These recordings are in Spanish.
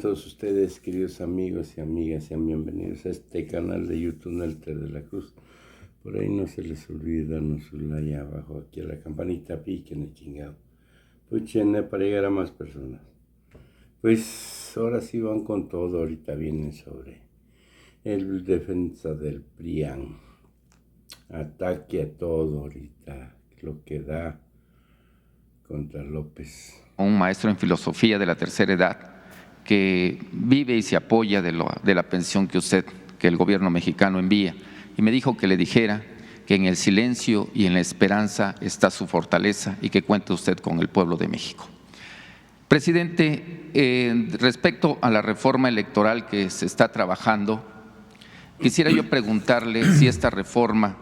todos ustedes, queridos amigos y amigas, sean bienvenidos a este canal de YouTube Nelter de la Cruz. Por ahí no se les olvide darnos su like abajo, aquí a la campanita, piquen el chingado. Puchen para llegar a más personas. Pues ahora sí van con todo, ahorita vienen sobre el defensa del PRIAN. Ataque a todo ahorita, lo que da contra López. Un maestro en filosofía de la tercera edad que vive y se apoya de la pensión que el gobierno mexicano envía. Y me dijo que le dijera que en el silencio y en la esperanza está su fortaleza y que cuente usted con el pueblo de México. Presidente, respecto a la reforma electoral que se está trabajando, quisiera yo preguntarle si esta reforma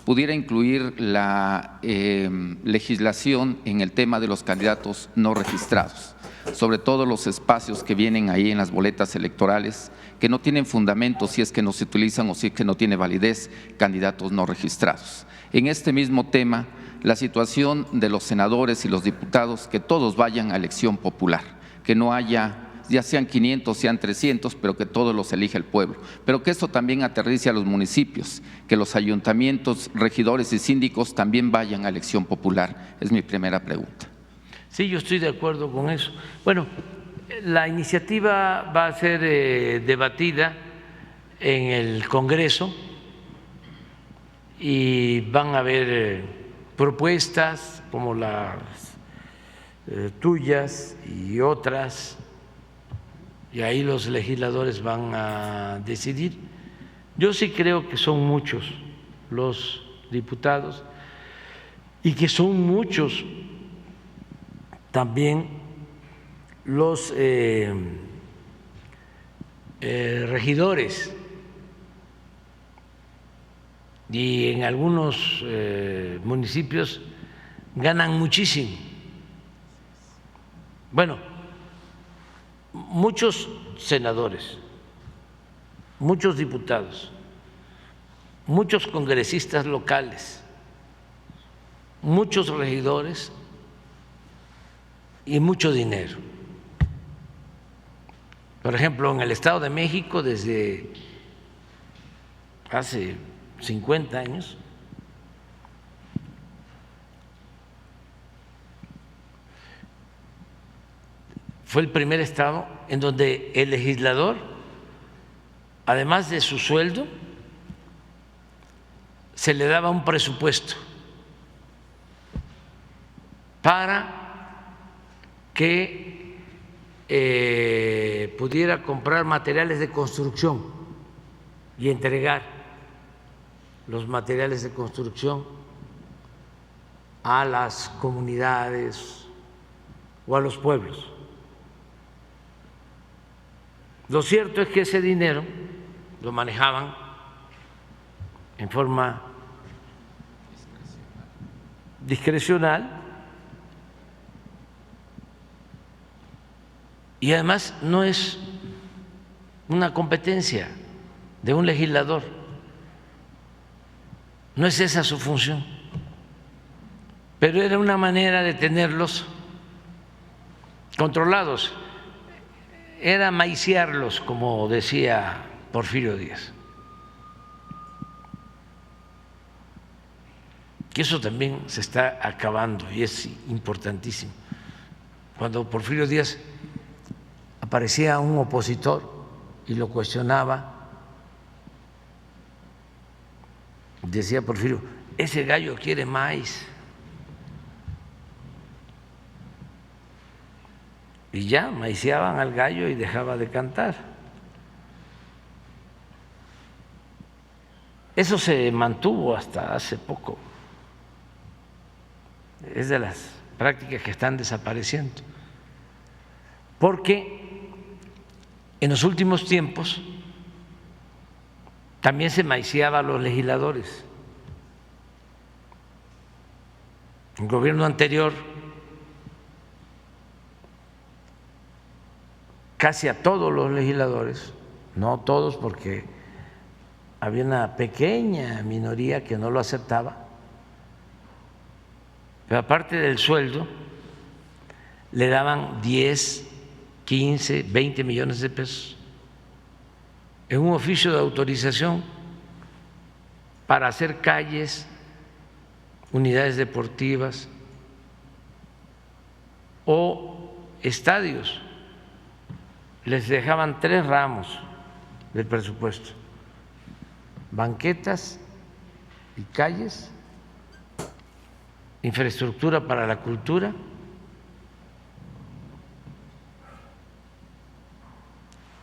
pudiera incluir la legislación en el tema de los candidatos no registrados, sobre todo los espacios que vienen ahí en las boletas electorales, que no tienen fundamento si es que no se utilizan o si es que no tiene validez, candidatos no registrados. En este mismo tema, la situación de los senadores y los diputados, que todos vayan a elección popular, que no haya, ya sean 500, sean 300, pero que todos los elija el pueblo. Pero que esto también aterrice a los municipios, que los ayuntamientos, regidores y síndicos también vayan a elección popular. Es mi primera pregunta. Sí, yo estoy de acuerdo con eso. Bueno, la iniciativa va a ser debatida en el Congreso y van a haber propuestas como las tuyas y otras, y ahí los legisladores van a decidir. Yo sí creo que son muchos los diputados y que son muchos también los regidores, y en algunos municipios ganan muchísimo. Bueno, muchos senadores, muchos diputados, muchos congresistas locales, muchos regidores y mucho dinero. Por ejemplo, en el Estado de México, desde hace 50 años, fue el primer estado en donde el legislador, además de su sueldo, se le daba un presupuesto para que pudiera comprar materiales de construcción y entregar los materiales de construcción a las comunidades o a los pueblos. Lo cierto es que ese dinero lo manejaban en forma discrecional y además no es una competencia de un legislador, no es esa su función, pero era una manera de tenerlos controlados, era maiciarlos, como decía Porfirio Díaz. Que eso también se está acabando y es importantísimo. Cuando Porfirio Díaz aparecía un opositor y lo cuestionaba, decía Porfirio, ese gallo quiere maíz. Y ya maiciaban al gallo y dejaba de cantar. Eso se mantuvo hasta hace poco. Es de las prácticas que están desapareciendo. Porque en los últimos tiempos también se maiciaba a los legisladores. En el gobierno anterior, casi a todos los legisladores, no todos porque había una pequeña minoría que no lo aceptaba, pero aparte del sueldo le daban 10 15, 20 millones de pesos en un oficio de autorización para hacer calles, unidades deportivas o estadios. Les dejaban 3 ramos del presupuesto: banquetas y calles, infraestructura para la cultura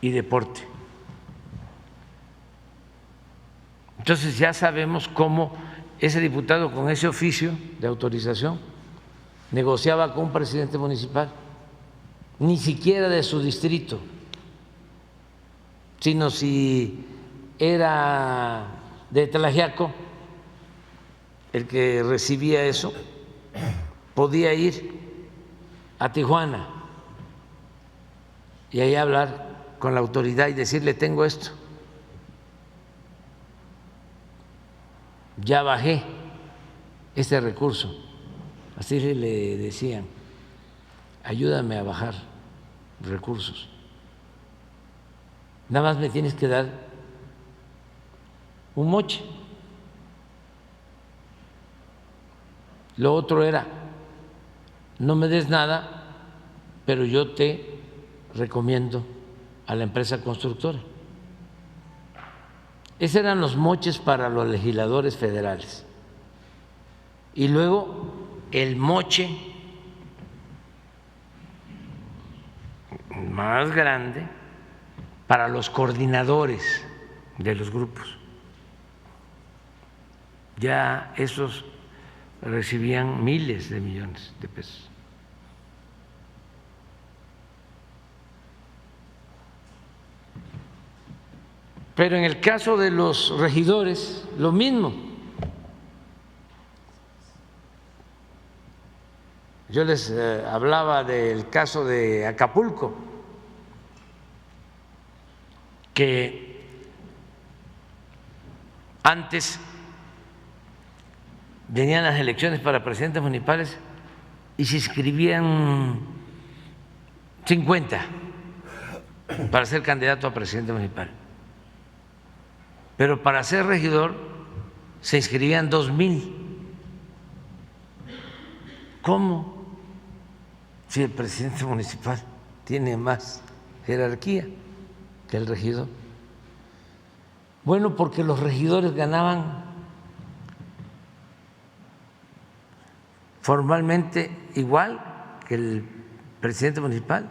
y deporte. Entonces ya sabemos cómo ese diputado con ese oficio de autorización negociaba con un presidente municipal, ni siquiera de su distrito, sino si era de Tlaxiaco el que recibía eso, podía ir a Tijuana y ahí hablar con la autoridad y decirle: tengo esto, ya bajé este recurso. Así le decían: ayúdame a bajar recursos, nada más me tienes que dar un moche. Lo otro era: no me des nada, pero yo te recomiendo a la empresa constructora. Esos eran los moches para los legisladores federales. Y luego el moche más grande para los coordinadores de los grupos. Ya esos recibían miles de millones de pesos. Pero en el caso de los regidores, lo mismo. Yo les hablaba del caso de Acapulco, que antes venían las elecciones para presidentes municipales y se inscribían 50 para ser candidato a presidente municipal. Pero para ser regidor se inscribían 2,000. ¿Cómo? Si el presidente municipal tiene más jerarquía que el regidor. Bueno, porque los regidores ganaban formalmente igual que el presidente municipal,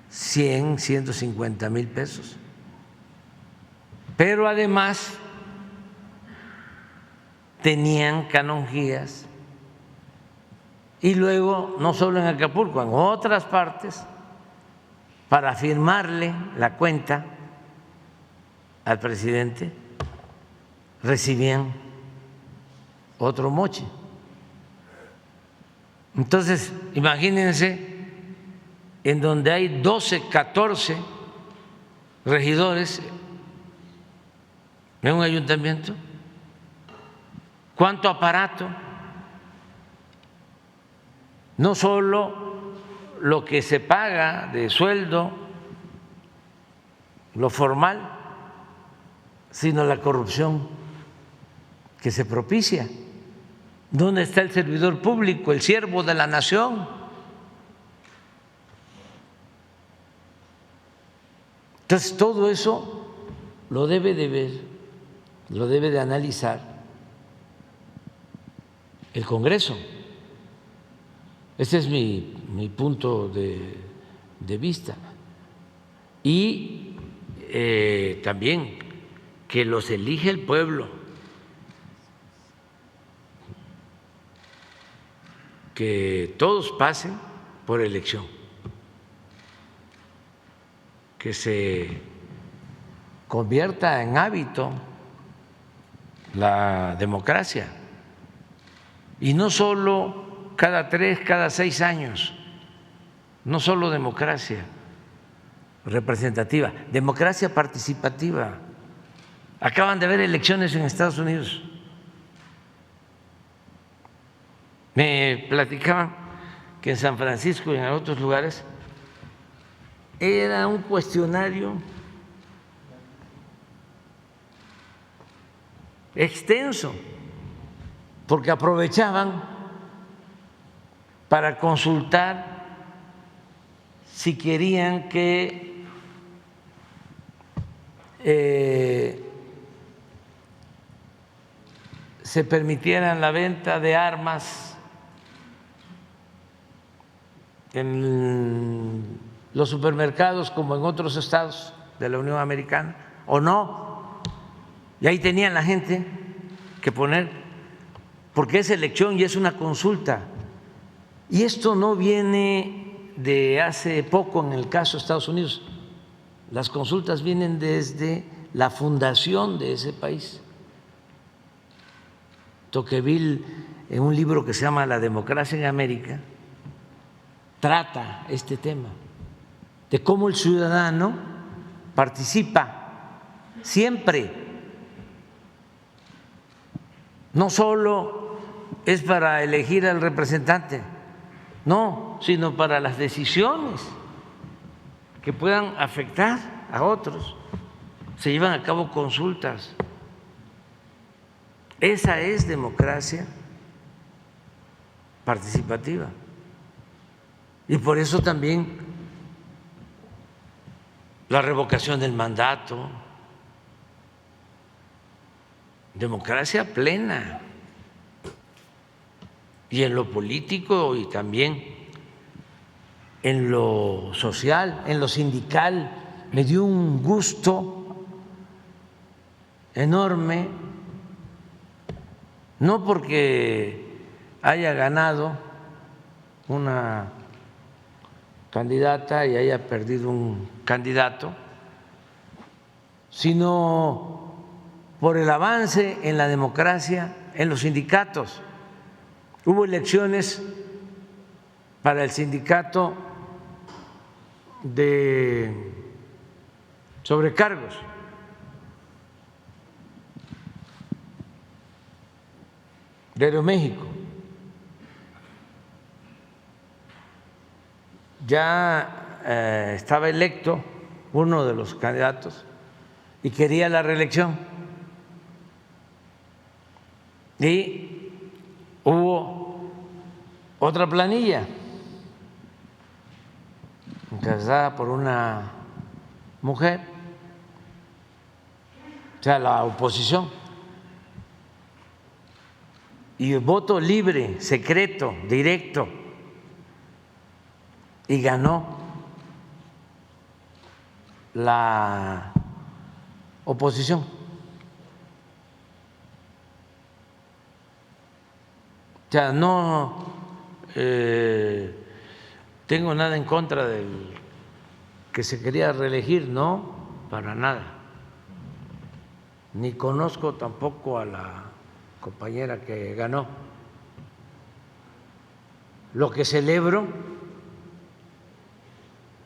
100, 150,000 pesos. Pero además tenían canonjías y luego, no solo en Acapulco, en otras partes, para firmarle la cuenta al presidente, recibían otro moche. Entonces, imagínense, en donde hay 12, 14 regidores en un ayuntamiento, ¿cuánto aparato? No solo lo que se paga de sueldo, lo formal, sino la corrupción que se propicia. ¿Dónde está el servidor público, el siervo de la nación? Entonces, todo eso lo debe de ver, lo debe de analizar el Congreso. Ese es mi punto de vista. Y también que los elige el pueblo, que todos pasen por elección, que se convierta en hábito la democracia, y no solo cada 3, cada 6 años, no solo democracia representativa, democracia participativa. Acaban de haber elecciones en Estados Unidos. Me platicaban que en San Francisco y en otros lugares era un cuestionario extenso, porque aprovechaban para consultar si querían que se permitieran la venta de armas en los supermercados como en otros estados de la Unión Americana o no. Y ahí tenían la gente que poner, porque es elección y es una consulta. Y esto no viene de hace poco en el caso de Estados Unidos. Las consultas vienen desde la fundación de ese país. Tocqueville, en un libro que se llama La democracia en América, trata este tema de cómo el ciudadano participa siempre. No solo es para elegir al representante, no, sino para las decisiones que puedan afectar a otros. Se llevan a cabo consultas. Esa es democracia participativa. Y por eso también la revocación del mandato, democracia plena, y en lo político y también en lo social, en lo sindical. Me dio un gusto enorme, no porque haya ganado una candidata y haya perdido un candidato, sino por el avance en la democracia en los sindicatos. Hubo elecciones para el sindicato de sobrecargos. De Aeroméxico. Ya estaba electo uno de los candidatos y quería la reelección. Y hubo otra planilla encabezada por una mujer, o sea, la oposición, y voto libre, secreto, directo, y ganó la oposición. O sea, no tengo nada en contra del que se quería reelegir, no, para nada. Ni conozco tampoco a la compañera que ganó. Lo que celebro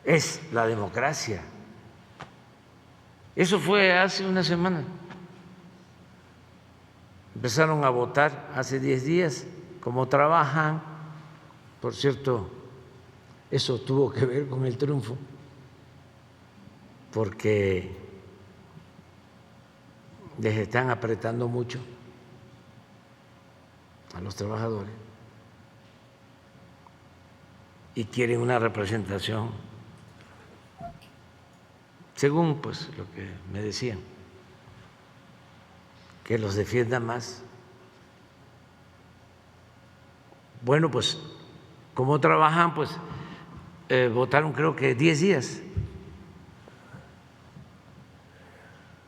es la democracia. Eso fue hace una semana. Empezaron a votar hace 10 días. Como trabajan, por cierto, eso tuvo que ver con el triunfo, porque les están apretando mucho a los trabajadores y quieren una representación, según pues lo que me decían, que los defienda más. Bueno, pues como trabajan, pues votaron creo que 10 días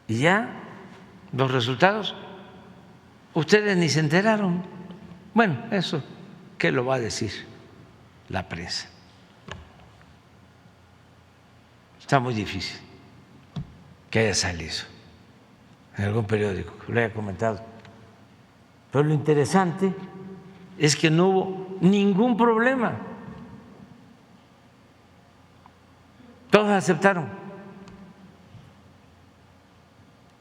y ya los resultados ustedes ni se enteraron. Bueno, eso, ¿qué lo va a decir la prensa? Está muy difícil que haya salido en algún periódico, que lo haya comentado. Pero lo interesante es que no hubo ningún problema. Todos aceptaron.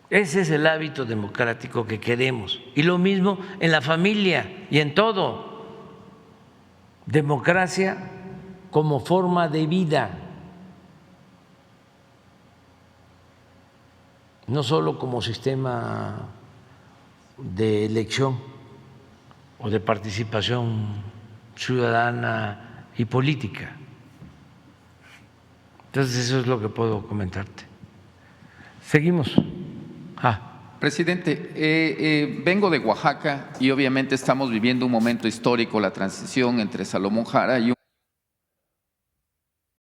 Ese es el hábito democrático que queremos. Y lo mismo en la familia y en todo. Democracia como forma de vida. no solo como sistema de elección o de participación ciudadana y política. Entonces, eso es lo que puedo comentarte. Seguimos. Presidente, vengo de Oaxaca y obviamente estamos viviendo un momento histórico, la transición entre Salomón Jara y un